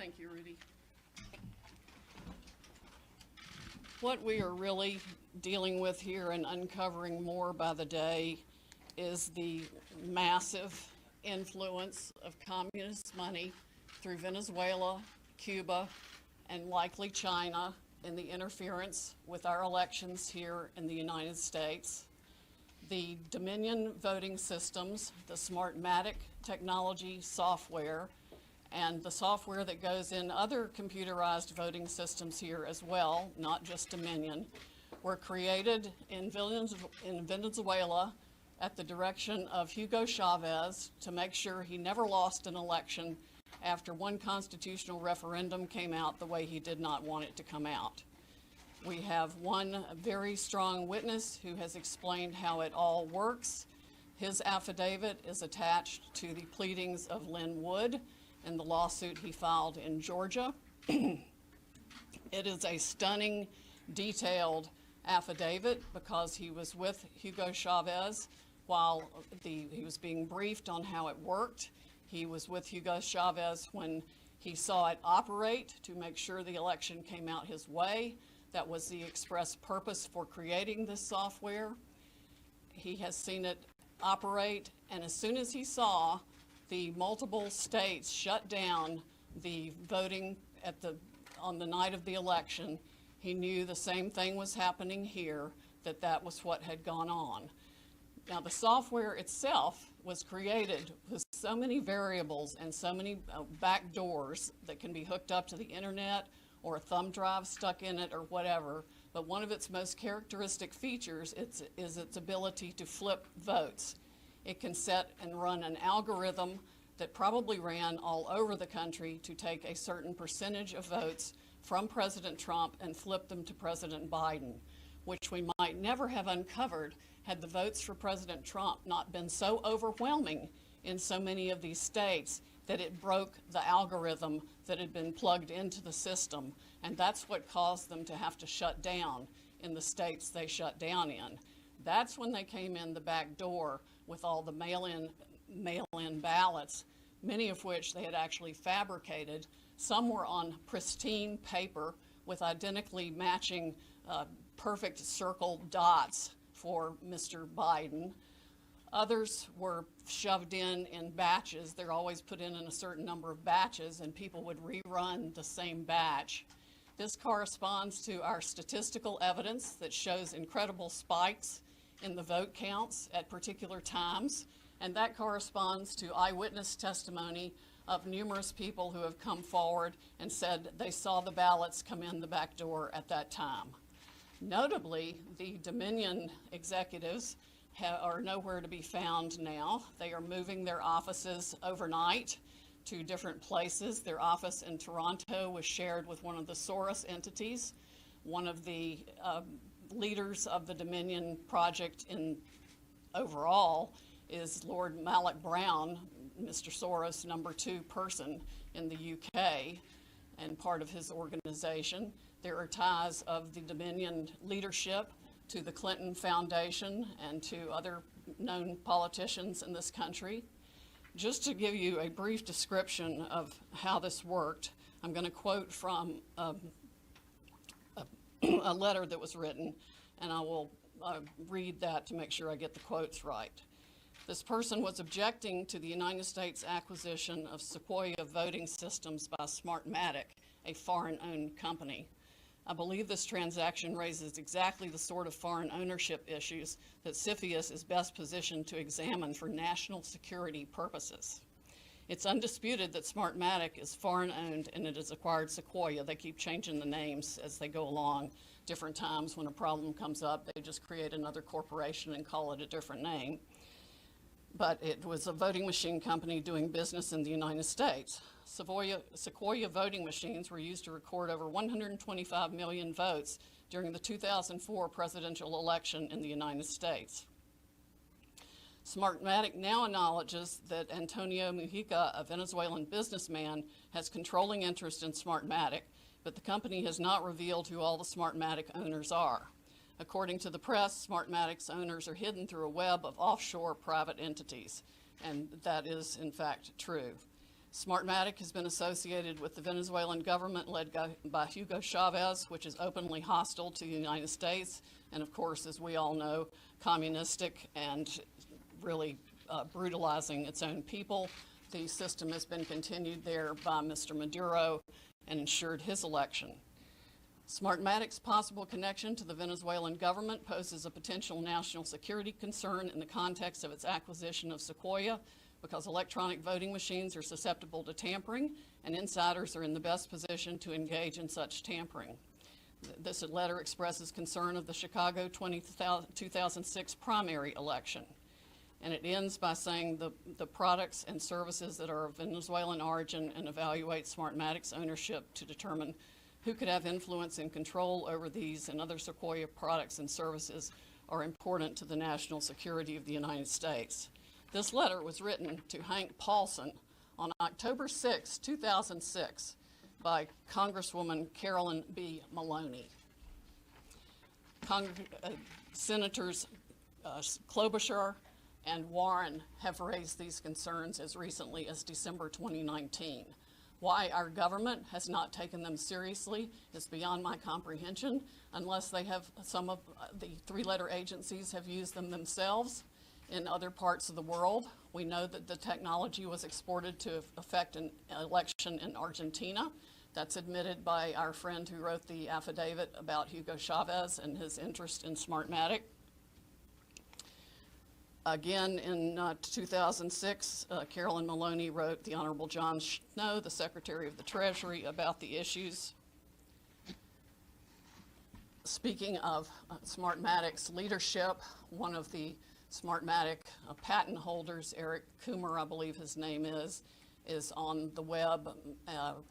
Thank you, Rudy. What we are really dealing with here and uncovering more by the day is the massive influence of communist money through Venezuela, Cuba, and likely China in the interference with our elections here in the United States. The Dominion voting systems, the Smartmatic technology software, and the software that goes in other computerized voting systems here as well, not just Dominion, were created in Venezuela at the direction of Hugo Chavez to make sure he never lost an election after one constitutional referendum came out the way he did not want it to come out. We have one very strong witness who has explained how it all works. His affidavit is attached to the pleadings of Lynn Wood in the lawsuit he filed in Georgia. It is a stunning, detailed affidavit because he was with Hugo Chavez while he was being briefed on how it worked. He was with Hugo Chavez when he saw it operate to make sure the election came out his way. That was the express purpose for creating this software. He has seen it operate, and as soon as he saw the multiple states shut down the voting on the night of the election, he knew the same thing was happening here, that was what had gone on. Now, the software itself was created with so many variables and so many back doors that can be hooked up to the internet or a thumb drive stuck in it or whatever, but one of its most characteristic features is its ability to flip votes. It can set and run an algorithm that probably ran all over the country to take a certain percentage of votes from President Trump and flip them to President Biden, which we might never have uncovered had the votes for President Trump not been so overwhelming in so many of these states that it broke the algorithm that had been plugged into the system. And that's what caused them to have to shut down in the states they shut down in. That's when they came in the back door with all the mail-in ballots, many of which they had actually fabricated. Some were on pristine paper with identically matching perfect circle dots for Mr. Biden. Others were shoved in batches. They're always put in a certain number of batches, and people would rerun the same batch. This corresponds to our statistical evidence that shows incredible spikes in the vote counts at particular times, and that corresponds to eyewitness testimony of numerous people who have come forward and said they saw the ballots come in the back door at that time. Notably, the Dominion executives are nowhere to be found now. They are moving their offices overnight to different places. Their office in Toronto was shared with one of the Soros entities. One of the leaders of the Dominion project overall is Lord Malloch Brown, Mr. Soros' number 2 person in the UK and part of his organization. There are ties of the Dominion leadership to the Clinton Foundation and to other known politicians in this country. Just to give you a brief description of how this worked, I'm going to quote from a letter that was written, and I will read that to make sure I get the quotes right. This person was objecting to the United States acquisition of Sequoia voting systems by Smartmatic, a foreign-owned company. I believe this transaction raises exactly the sort of foreign ownership issues that CFIUS is best positioned to examine for national security purposes. It's undisputed that Smartmatic is foreign-owned and it has acquired Sequoia. They keep changing the names as they go along. Different times when a problem comes up, they just create another corporation and call it a different name. But it was a voting machine company doing business in the United States. Sequoia voting machines were used to record over 125 million votes during the 2004 presidential election in the United States. Smartmatic now acknowledges that Antonio Mujica, a Venezuelan businessman, has controlling interest in Smartmatic, but the company has not revealed who all the Smartmatic owners are. According to the press, Smartmatic's owners are hidden through a web of offshore private entities, and that is in fact true. Smartmatic has been associated with the Venezuelan government led by Hugo Chavez, which is openly hostile to the United States, and of course, as we all know, communistic and really brutalizing its own people. The system has been continued there by Mr. Maduro and ensured his election. Smartmatic's possible connection to the Venezuelan government poses a potential national security concern in the context of its acquisition of Sequoia, because electronic voting machines are susceptible to tampering, and insiders are in the best position to engage in such tampering. This letter expresses concern of the Chicago 2006 primary election. And it ends by saying the products and services that are of Venezuelan origin, and evaluate Smartmatic's ownership to determine who could have influence and control over these and other Sequoia products and services are important to the national security of the United States. This letter was written to Hank Paulson on October 6, 2006 by Congresswoman Carolyn B. Maloney. Senators Klobuchar and Warren have raised these concerns as recently as December 2019. Why our government has not taken them seriously is beyond my comprehension, unless they have, some of the three-letter agencies have used them themselves in other parts of the world. We know that the technology was exported to affect an election in Argentina. That's admitted by our friend who wrote the affidavit about Hugo Chavez and his interest in Smartmatic. Again, in 2006, Carolyn Maloney wrote the Honorable John Snow, the Secretary of the Treasury, about the issues. Speaking of Smartmatic's leadership, one of the Smartmatic patent holders, Eric Coomer, I believe his name is on the web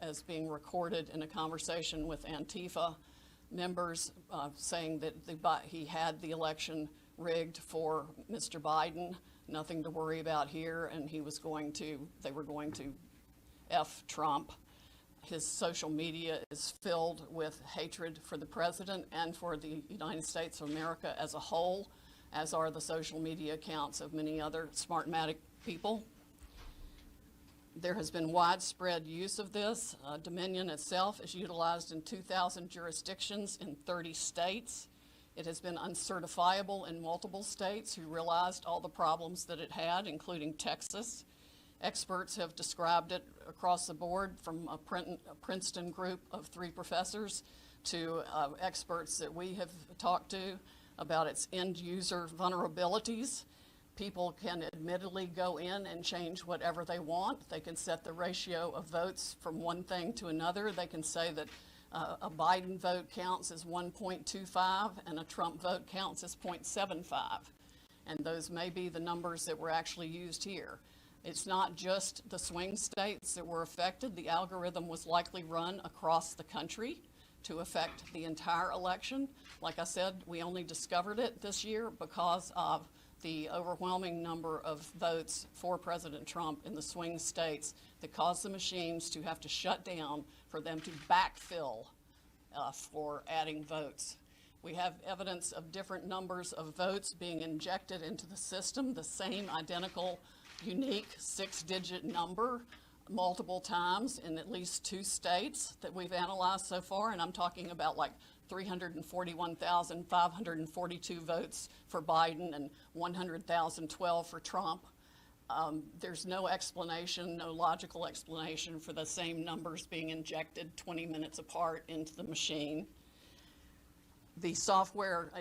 as being recorded in a conversation with Antifa members, saying that he had the election rigged for Mr. Biden, nothing to worry about here, and they were going to F Trump. His social media is filled with hatred for the president and for the United States of America as a whole, as are the social media accounts of many other Smartmatic people. There has been widespread use of this. Dominion itself is utilized in 2,000 jurisdictions in 30 states. It has been uncertifiable in multiple states who realized all the problems that it had, including Texas. Experts have described it across the board, from a Princeton group of 3 professors to experts that we have talked to about its end user vulnerabilities. People can admittedly go in and change whatever they want. They can set the ratio of votes from one thing to another. They can say that a Biden vote counts as 1.25 and a Trump vote counts as 0.75. And those may be the numbers that were actually used here. It's not just the swing states that were affected. The algorithm was likely run across the country to affect the entire election. Like I said, we only discovered it this year because of the overwhelming number of votes for President Trump in the swing states that caused the machines to have to shut down for them to backfill for adding votes. We have evidence of different numbers of votes being injected into the system, the same identical, unique 6-digit number multiple times in at least 2 states that we've analyzed so far, and I'm talking about like 341,542 votes for Biden and 100,012 for Trump. There's no explanation, no logical explanation for the same numbers being injected 20 minutes apart into the machine. The software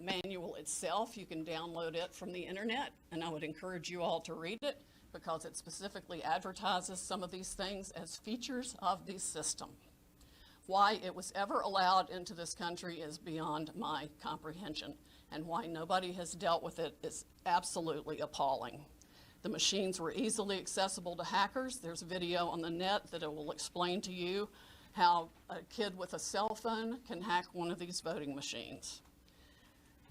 manual itself, you can download it from the internet, and I would encourage you all to read it because it specifically advertises some of these things as features of the system. Why it was ever allowed into this country is beyond my comprehension, and why nobody has dealt with it is absolutely appalling. The machines were easily accessible to hackers. There's a video on the net that it will explain to you how a kid with a cell phone can hack one of these voting machines.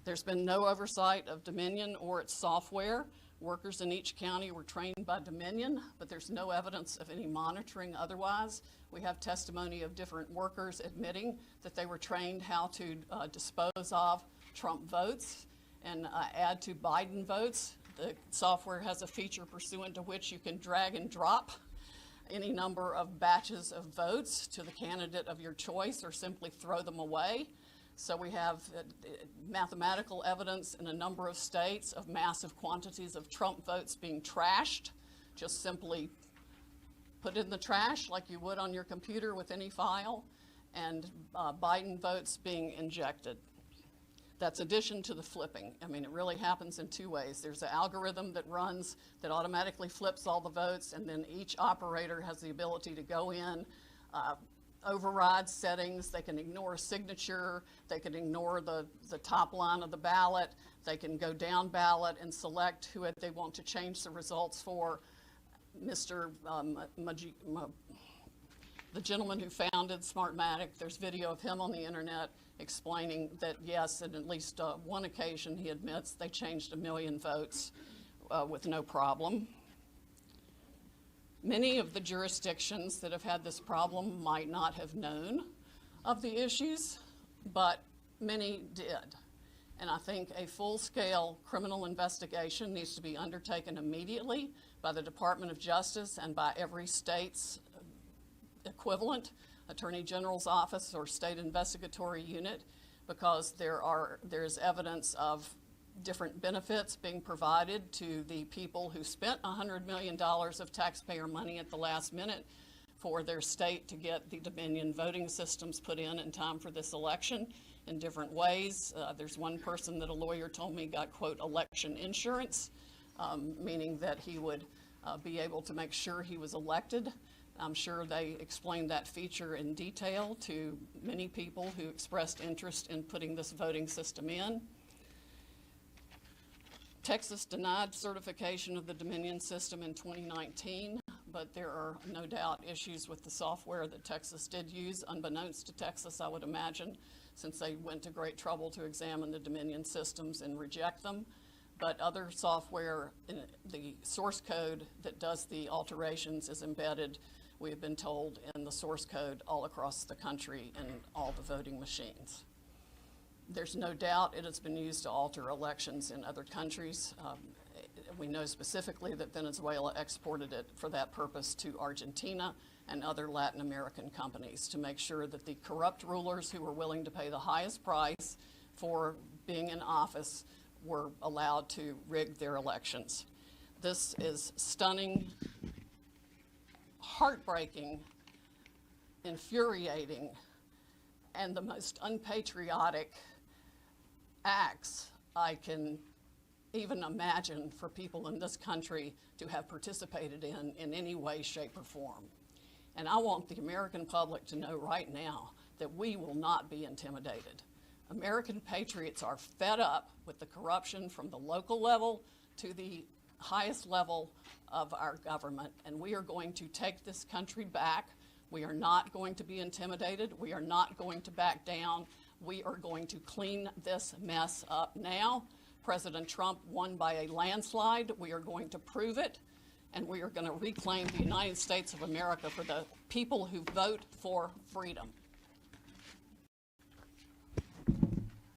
There's been no oversight of Dominion or its software. Workers in each county were trained by Dominion, but there's no evidence of any monitoring otherwise. We have testimony of different workers admitting that they were trained how to dispose of Trump votes and add to Biden votes. The software has a feature pursuant to which you can drag and drop any number of batches of votes to the candidate of your choice or simply throw them away. So we have mathematical evidence in a number of states of massive quantities of Trump votes being trashed, just simply put in the trash like you would on your computer with any file, and Biden votes being injected. That's addition to the flipping. I mean, it really happens in two ways. There's an algorithm that runs that automatically flips all the votes, and then each operator has the ability to go in, override settings. They can ignore a signature. They can ignore the top line of the ballot. They can go down ballot and select who they want to change the results for. Mr. The gentleman who founded Smartmatic, there's video of him on the internet explaining that, yes, at least one occasion, he admits they changed 1 million votes with no problem. Many of the jurisdictions that have had this problem might not have known of the issues, but many did. And I think a full-scale criminal investigation needs to be undertaken immediately by the Department of Justice and by every state's equivalent, Attorney General's office or state investigatory unit, because there's evidence of different benefits being provided to the people who spent $100 million of taxpayer money at the last minute for their state to get the Dominion voting systems put in time for this election in different ways. There's one person that a lawyer told me got, quote, election insurance, meaning that he would be able to make sure he was elected. I'm sure they explained that feature in detail to many people who expressed interest in putting this voting system in. Texas denied certification of the Dominion system in 2019, but there are no doubt issues with the software that Texas did use, unbeknownst to Texas, I would imagine, since they went to great trouble to examine the Dominion systems and reject them. But other software, the source code that does the alterations is embedded, we have been told, in the source code all across the country in all the voting machines. There's no doubt it has been used to alter elections in other countries. We know specifically that Venezuela exported it for that purpose to Argentina and other Latin American companies to make sure that the corrupt rulers who were willing to pay the highest price for being in office were allowed to rig their elections. This is stunning, heartbreaking, infuriating, and the most unpatriotic acts I can even imagine for people in this country to have participated in any way, shape, or form. And I want the American public to know right now that we will not be intimidated. American patriots are fed up with the corruption from the local level to the highest level of our government, and we are going to take this country back. We are not going to be intimidated. We are not going to back down. We are going to clean this mess up now. President Trump won by a landslide. We are going to prove it, and we are going to reclaim the United States of America for the people who vote for freedom.